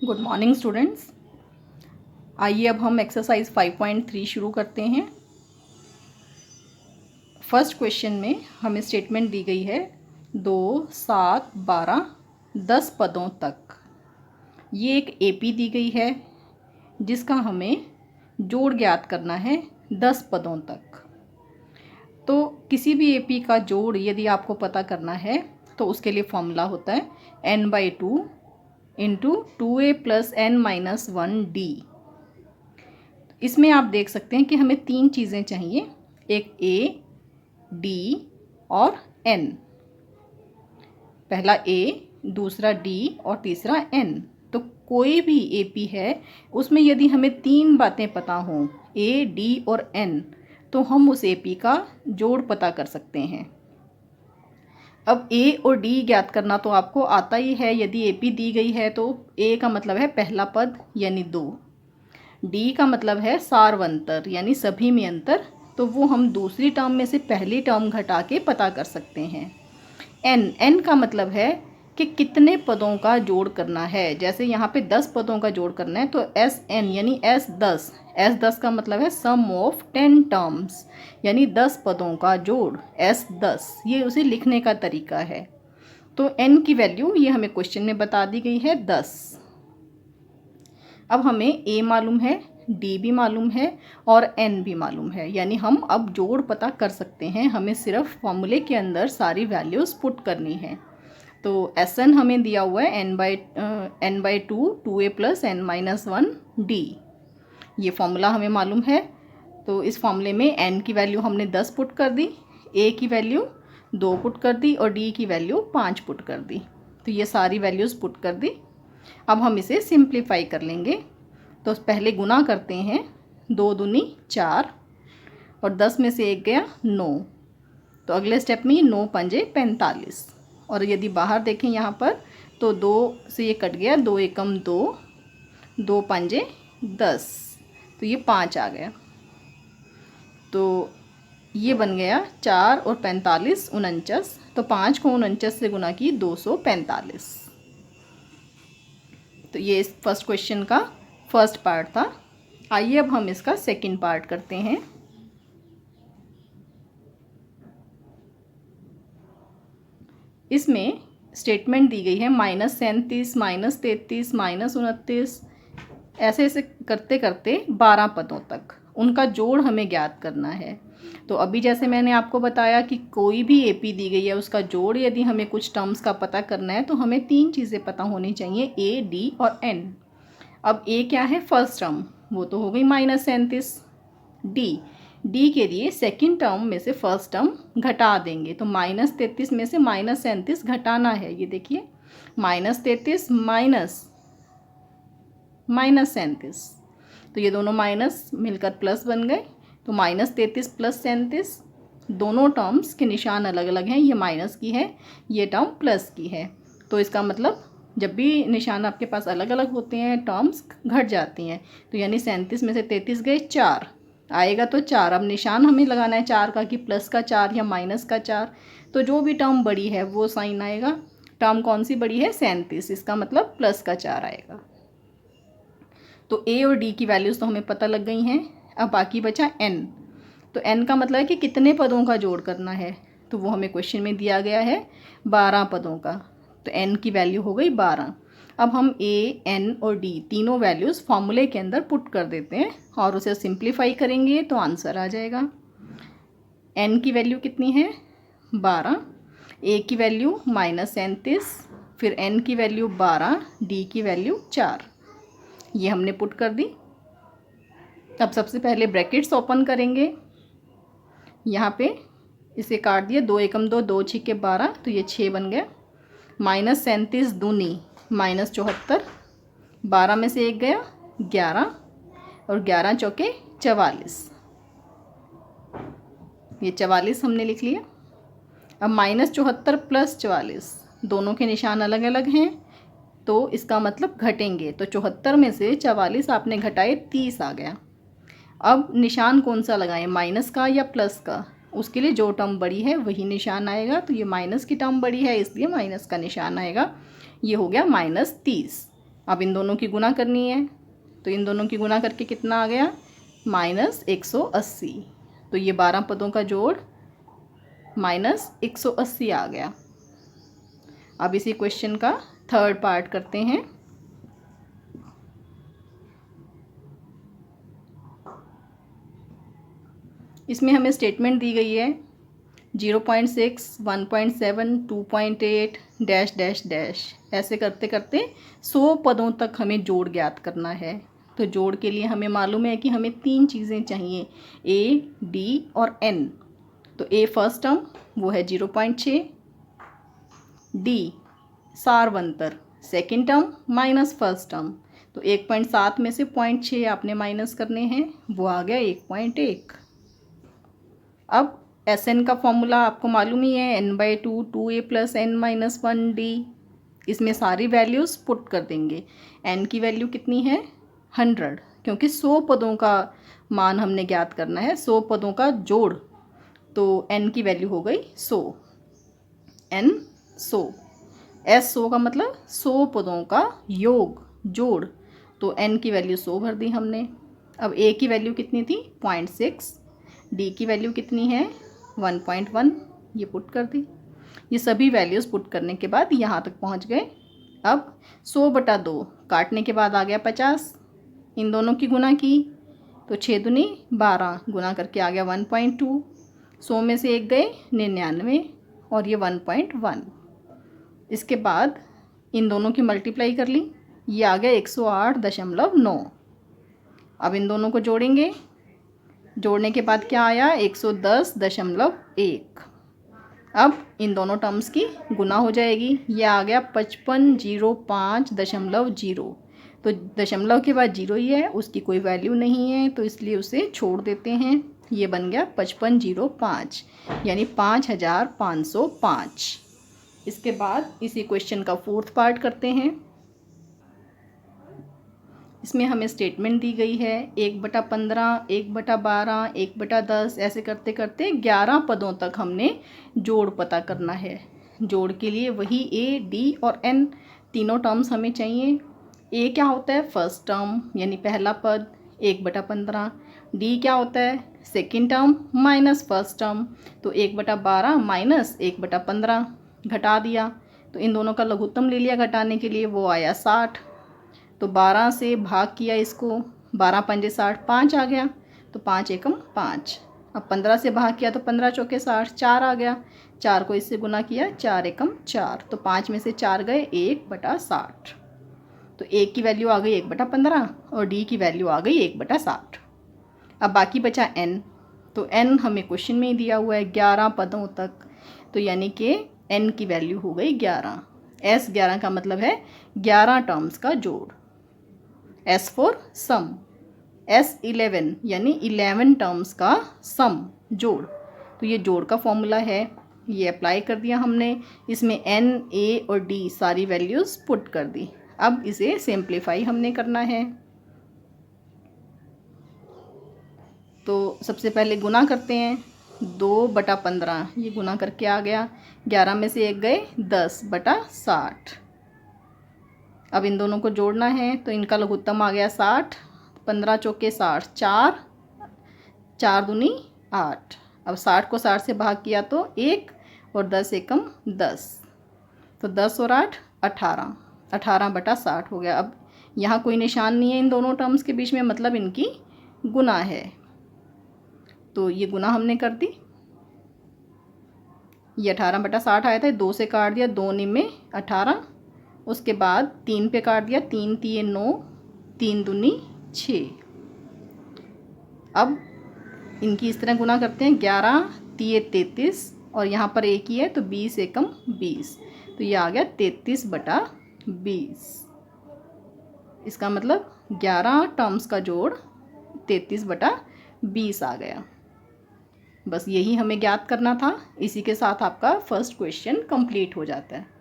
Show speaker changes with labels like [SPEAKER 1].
[SPEAKER 1] Good morning students. आइए अब हम एक्सरसाइज 5.3 शुरू करते हैं। फर्स्ट क्वेश्चन में हमें स्टेटमेंट दी गई है 2, 7, 12, 10 पदों तक। ये एक एपी दी गई है जिसका हमें जोड़ ज्ञात करना है 10 पदों तक। तो किसी भी एपी का जोड़ यदि आपको पता करना है तो उसके लिए फॉर्मूला होता है n/2 into 2a plus n-1d। इसमें आप देख सकते हैं कि हमें तीन चीज़ें चाहिए, एक a, d और n। पहला a, दूसरा d और तीसरा n। तो कोई भी एपी है उसमें यदि हमें तीन बातें पता हों a, d और n, तो हम उस एपी का जोड़ पता कर सकते हैं। अब a और d ज्ञात करना तो आपको आता ही है। यदि एपी दी गई है तो a का मतलब है पहला पद यानी 2, d का मतलब है सार्वंतर यानी सभी में अंतर, तो वो हम दूसरी टर्म में से पहली टर्म घटा के पता कर सकते हैं। n का मतलब है कि कितने पदों का जोड़ करना है। जैसे यहाँ पे 10 पदों का जोड़ करना है तो Sn यानी S10 का मतलब है सम ऑफ 10 टर्म्स यानी 10 पदों का जोड़ S10, ये उसे लिखने का तरीका है। तो n की वैल्यू ये हमें क्वेश्चन में बता दी गई है 10। अब हमें a मालूम है, d भी मालूम है और n भी मालूम है, यानी हम अब जोड़ पता कर सकते हैं। हमें सिर्फ फॉर्मूले के अंदर सारी वैल्यूज़ पुट करनी है। तो Sn हमें दिया हुआ है n/2 2a प्लस n-1d, ये फॉर्मूला हमें मालूम है। तो इस फॉर्मूले में n की वैल्यू हमने 10 पुट कर दी, a की वैल्यू 2 पुट कर दी और d की वैल्यू 5 पुट कर दी। तो ये सारी वैल्यूज़ पुट कर दी। अब हम इसे सिंप्लीफाई कर लेंगे। तो पहले गुना करते हैं, 2 दूनी 4 और 10 में से 1 गया 9। तो अगले स्टेप में 9 पंजे 45। और यदि बाहर देखें यहाँ पर तो 2 से ये कट गया, 2 एकम 2, 2 पंजे 10, तो ये 5 आ गया। तो ये बन गया 4 और 45 49। तो 5 को 49 से गुना की 245। तो ये इस फर्स्ट क्वेश्चन का फर्स्ट पार्ट था। आइए अब हम इसका सेकंड पार्ट करते हैं। इसमें स्टेटमेंट दी गई है -37, -33, -29, ऐसे ऐसे करते करते 12 पदों तक उनका जोड़ हमें ज्ञात करना है। तो अभी जैसे मैंने आपको बताया कि कोई भी एपी दी गई है उसका जोड़ यदि हमें कुछ टर्म्स का पता करना है तो हमें तीन चीज़ें पता होनी चाहिए, a, d और n। अब a क्या है, फर्स्ट टर्म, वो तो हो गई -37। d के लिए सेकंड टर्म में से फर्स्ट टर्म घटा देंगे, तो -33 में से -37 घटाना है। ये देखिए -33 -37, तो ये दोनों माइनस मिलकर प्लस बन गए। तो -33 प्लस 37, दोनों टर्म्स के निशान अलग अलग हैं, ये माइनस की है, ये टर्म प्लस की है। तो इसका मतलब जब भी निशान आपके पास अलग अलग होते हैं टर्म्स घट जाती हैं। तो यानी 37 में से 33 गए 4 आएगा, तो 4। अब निशान हमें लगाना है 4 का कि प्लस का 4 या माइनस का 4। तो जो भी टर्म बड़ी है वो साइन आएगा। टर्म कौन सी बड़ी है, 37, इसका मतलब प्लस का 4 आएगा। तो a और d की वैल्यूज़ तो हमें पता लग गई हैं। अब बाकी बचा n। तो n का मतलब है कि कितने पदों का जोड़ करना है, तो वो हमें क्वेश्चन में दिया गया है 12 पदों का। तो n की वैल्यू हो गई 12। अब हम a, n और d तीनों वैल्यूज़ फॉर्मूले के अंदर पुट कर देते हैं और उसे सिंप्लीफाई करेंगे तो आंसर आ जाएगा। n की वैल्यू कितनी है, 12, a की वैल्यू -37, फिर n की वैल्यू 12, d की वैल्यू 4, ये हमने पुट कर दी। अब सबसे पहले ब्रैकेट्स ओपन करेंगे, यहाँ पे इसे काट दिया, 2 एकम 2, 2 छिके 12, तो ये 6 बन गया। -37 दूनी -74, 12 में से 1 गया 11 और 11 चौके 44, ये 44 हमने लिख लिया। अब -74 प्लस 44, दोनों के निशान अलग अलग हैं तो इसका मतलब घटेंगे। तो 74 में से 44 आपने घटाए 30 आ गया। अब निशान कौन सा लगाएं, माइनस का या प्लस का, उसके लिए जो टर्म बड़ी है वही निशान आएगा। तो ये माइनस की टर्म बड़ी है इसलिए माइनस का निशान आएगा। ये हो गया -30। अब इन दोनों की गुना करनी है, तो इन दोनों की गुना करके कितना आ गया, -180। तो ये 12 पदों का जोड़ -180 आ गया। अब इसी क्वेश्चन का थर्ड पार्ट करते हैं। इसमें हमें स्टेटमेंट दी गई है 0.6, 1.7, 2.8 डैश डैश डैश, ऐसे करते करते 100 पदों तक हमें जोड़ ज्ञात करना है। तो जोड़ के लिए हमें मालूम है कि हमें 3 चीज़ें चाहिए, ए, डी और एन। तो ए फर्स्ट टर्म वो है 0.6, डी सारवंतर second term minus first term, तो 1.7 में से 0.6 आपने माइनस करने हैं, वो आ गया 1.1। अब एस एन का फॉर्मूला आपको मालूम ही है, n/2 2a + n-1 d। इसमें सारी वैल्यूज़ पुट कर देंगे। n की वैल्यू कितनी है, 100, क्योंकि 100 पदों का मान हमने ज्ञात करना है, 100 पदों का जोड़। तो n की वैल्यू हो गई 100, n 100, s 100 का मतलब 100 पदों का योग, जोड़। तो n की वैल्यू 100 भर दी हमने। अब a की वैल्यू कितनी थी, 0.6, d की वैल्यू कितनी है, 1.1, ये पुट कर दी। ये सभी वैल्यूज़ पुट करने के बाद यहाँ तक पहुँच गए। अब 100/2 काटने के बाद आ गया 50, इन दोनों की गुना की तो 6 दूनी 12, गुना करके आ गया 1.2। 100 में से एक गए 99 और ये 1.1। इसके बाद इन दोनों की मल्टीप्लाई कर ली, ये आ गया 108.9। अब इन दोनों को जोड़ेंगे, जोड़ने के बाद क्या आया, 110.1। अब इन दोनों टर्म्स की गुना हो जाएगी, ये आ गया 5505.0। तो दशमलव के बाद 0 ही है, उसकी कोई वैल्यू नहीं है, तो इसलिए उसे छोड़ देते हैं। ये बन गया 5505, यानी 5505। इसके बाद इसी क्वेश्चन का फोर्थ पार्ट करते हैं। इसमें हमें स्टेटमेंट दी गई है 1/15, 1/12, 1/10, ऐसे करते करते 11 पदों तक हमने जोड़ पता करना है। जोड़ के लिए वही ए, डी और एन तीनों टर्म्स हमें चाहिए। ए क्या होता है, फर्स्ट टर्म यानी पहला पद 1/15। डी क्या होता है, second term minus first term, तो 1/12 माइनस 1/15 घटा दिया, तो इन दोनों का लघुत्तम ले लिया घटाने के लिए, वो आया 60। तो 12 से भाग किया इसको, 12 पंजे 60, 5 आ गया, तो 5 एकम 5। अब 15 से भाग किया तो 15 चौके 60, 4 आ गया, 4 को इससे गुना किया, 4 एकम 4, तो 5 में से 4 गए 1/60। तो ए की वैल्यू आ गई 1/15 और डी की वैल्यू आ गई 1/60। अब बाकी बचा n, तो n हमें क्वेश्चन में ही दिया हुआ है 11 पदों तक, तो यानी कि n की वैल्यू हो गई 11। S 11 का मतलब है 11 टर्म्स का जोड़। S फॉर सम, S 11 यानी 11 टर्म्स का सम, जोड़। तो ये जोड़ का फॉर्मूला है, ये अप्लाई कर दिया हमने। इसमें n, a और d सारी वैल्यूज़ पुट कर दी। अब इसे सिंप्लीफाई हमने करना है। तो सबसे पहले गुना करते हैं, 2/15, ये गुना करके आ गया, 11 में से एक गए 10/60। अब इन दोनों को जोड़ना है, तो इनका लघुत्तम आ गया 60, 15 चौके 60, 4, 4 दूनी 8। अब 60 को 60 से भाग किया तो 1 और 10 एकम 10, तो 10 और 8 18, 18/60 हो गया। अब यहाँ कोई निशान नहीं है इन दोनों टर्म्स के बीच में, मतलब इनकी गुना है, तो ये गुना हमने कर दी। ये 18/60 आया था, 2 से काट दिया, 2 निमे 18, उसके बाद 3 पे काट दिया, 3 तिये 9, 3 दूनी 6। अब इनकी इस तरह गुना करते हैं, 11 तिये 33 और यहाँ पर एक ही है, तो 20 एकम 20, तो ये आ गया 33/20। इसका मतलब 11 टर्म्स का जोड़ 33/20 आ गया। बस यही हमें ज्ञात करना था। इसी के साथ आपका फर्स्ट क्वेश्चन कंप्लीट हो जाता है।